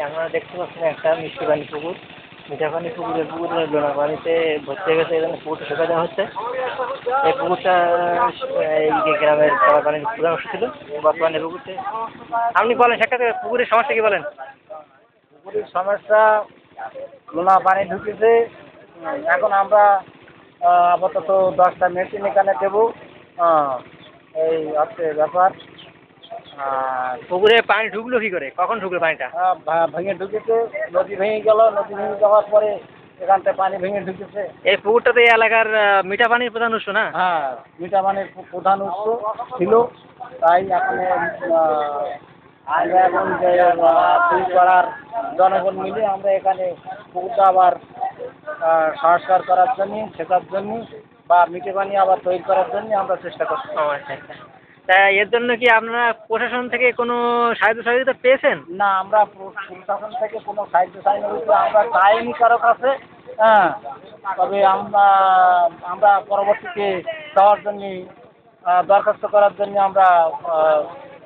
আপনারা দেখতে পাচ্ছেন একটা মিষ্টি পানি পুকুর। মিঠা পানি পুকুরের লোনা পানিতে ভর্তি হয়ে গেছে, এখানে পুকুরটা শুকা দেওয়া হচ্ছে। এই পুকুরটা এই যে গ্রামের খাবার পানির প্রধান উৎস ছিল, বর্তমানে পুকুরটা আপনি বলেন সাক্ষাৎ পুকুরের সমস্যা কি বলেন? পুকুরের সমস্যা, লোনা পানি ঢুকেছে। এখন আমরা আপাতত 10টা মেশিন এখানে দেবো। এই হচ্ছে ব্যাপার। পুকুরে পানি ঢুকলো কি করে, কখন ঢুকলো পানিটা? ভেঙে ঢুকেছে, নদী ভেঙে গেল। নদী ভেঙে যাওয়ার পরে এখানটায় পানি ভেঙে ঢুকেছে। এই পুকুরটা তো এই এলাকার মিঠা পানির প্রধান উৎস না? হ্যাঁ, মিঠা পানির প্রধান উৎস ছিল। তাই এখন আমরা এখন যে দুই পাড়ার জনগণ মিলে আমরা এখানে পুকুরটা আবার সংস্কার করার জন্য, সেটার জন্য বা মিঠে পানি আবার তৈরি করার জন্য আমরা চেষ্টা করছি। ও আচ্ছা আচ্ছা। তা এর জন্য কি আপনারা প্রশাসন থেকে কোনো সাহায্য সহযোগিতা পেয়েছেন? না, আমরা প্রশাসন থেকে কোনো সাহায্য চাইনি, আমরা চাইনি কারো কাছে। হ্যাঁ, তবে আমরা পরবর্তীতে দেওয়ার জন্য, দরখাস্ত করার জন্য আমরা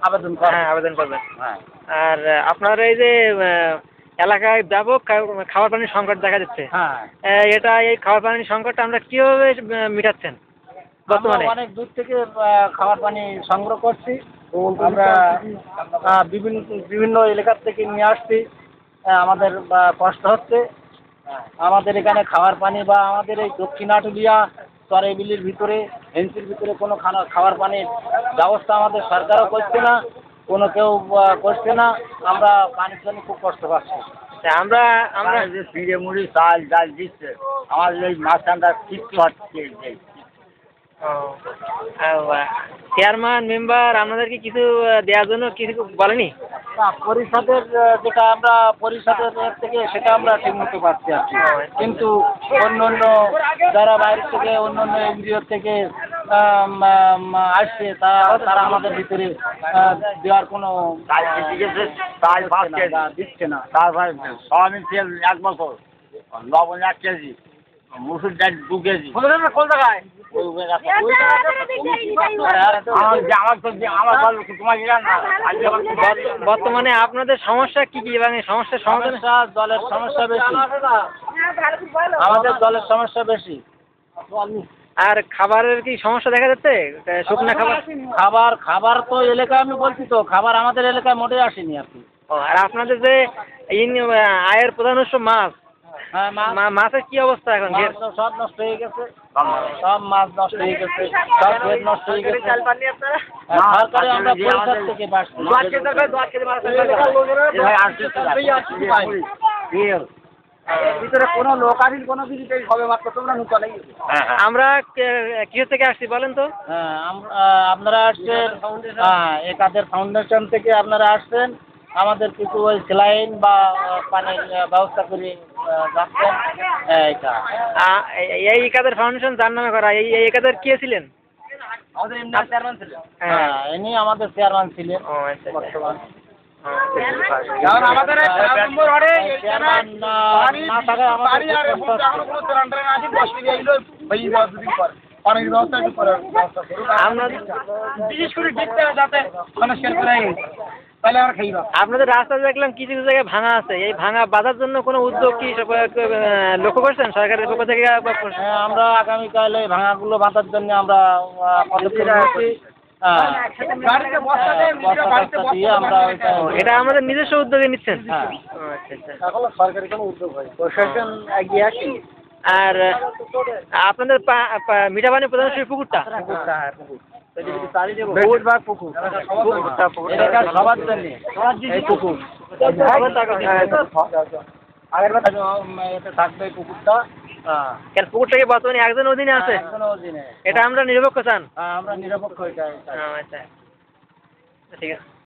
আবেদন করব। হ্যাঁ, আবেদন করবেন। হ্যাঁ। আর আপনার এই যে এলাকায় ব্যাপক খাবার পানির সংকট দেখা যাচ্ছে, হ্যাঁ, এই খাবার পানির সংকটটা আমরা কিভাবে মিটাচ্ছেন বর্তমানে? আমরা অনেক দূর থেকে খাবার পানি সংগ্রহ করছি। আমরা বিভিন্ন বিভিন্ন এলাকার থেকে নিয়ে আসছি। আমাদের কষ্ট হচ্ছে। আমাদের এখানে খাবার পানি বা আমাদের এই দক্ষিণ আটুলিয়া চরেবিলির ভিতরে, হেন্সির ভিতরে কোনো খাবার পানির ব্যবস্থা আমাদের সরকারও করছে না, কোনো কেউ করছে না। আমরা পানির জন্য খুব কষ্ট পাচ্ছি। আমরা আমরা যে পিঁড়ে মুড়ি চাল ডাল দিচ্ছে, আমাদের এই মাঝখানটা কিচ্ছু হচ্ছে। চেয়ারম্যান মেম্বার আপনাদেরকে কিছু দেওয়ার জন্য কিছু বলেনি? না, পরিষদের যেটা আমরা পরিষদের থেকে সেটা আমরা ঠিক মতো পাচ্ছি আর কি। কিন্তু অন্য যারা বাইরে থেকে অন্য এনজিও থেকে আসছে, তারা আমাদের ভিতরে দেওয়ার কোনো দিচ্ছে না। তারপরে সয়াবিন তেল 1 বছর, লবণ 1 কেজি, মুসুর ডাল 2 কেজি। কোন জায়গায়? বর্তমানে আপনাদের সমস্যা কি কি এবং এই সমস্যার সমাধান? জলের সমস্যা বেশি, আমাদের জলের সমস্যা বেশি। আর খাবারের কি সমস্যা দেখা যাচ্ছে? শুকনা খাবার তো এলাকায় আমি বলছি তো, খাবার আমাদের এলাকায় মোটেই আসেনি আর কি। আর আপনাদের যে আয়ের প্রধান উৎস মাছ, হ্যাঁ, মাছের কি অবস্থা এখন? সব নষ্ট হয়ে গেছে, সব মাছ নষ্ট হয়ে গেছে, সব ভেদ নষ্ট হয়ে গেছে। সরকারে আমরা পরিষদ থেকে ভিতরে কোনো লোকাধীন কোনো কিছু হবে মাত্র তোমরা নূতন। আমরা কিসের থেকে আসছি বলেন তো? হ্যাঁ, আপনারা আসছেন একাদের ফাউন্ডেশন থেকে আপনারা আসছেন। আমাদের কিছু ওই স্যালাইন বা পানির ব্যবস্থা করে যাচ্ছেন। এইটা এই একাদের ফাউন্ডেশন যার নামে করা, এই একাদের কে ছিলেন? আমাদের চেয়ারম্যান ছিলেন। হ্যাঁ, ইনি আমাদের চেয়ারম্যান ছিলেন। ও আচ্ছা বর্তমান। আমাদের আপনাদের রাস্তা দেখলাম কিছু কিছু জায়গায় ভাঙা আছে, এই ভাঙা বাঁধার জন্য কোনো উদ্যোগ কি লক্ষ্য করছেন সরকারের পক্ষ থেকে? আমরা আগামীকালে ভাঙাগুলো বাঁধার জন্য আমরা পদক্ষেপ নিচ্ছি। এটা আমাদের নিজস্ব উদ্যোগে নিচ্ছেন? হ্যাঁ, এখনো সরকারি কোনো উদ্যোগ হয়, প্রশাসন এগিয়ে আসে। আর আপনাদের মিঠা পানির প্রধান পুকুরটা? পুকুর সবার জন্য এই পুকুর থাকবে পুকুরটা। পুকুরটা কি বর্তমানে একজন অধীনে আছে? এটা আমরা নিরপেক্ষ চান? আমরা নিরপেক্ষ। আচ্ছা, ঠিক আছে।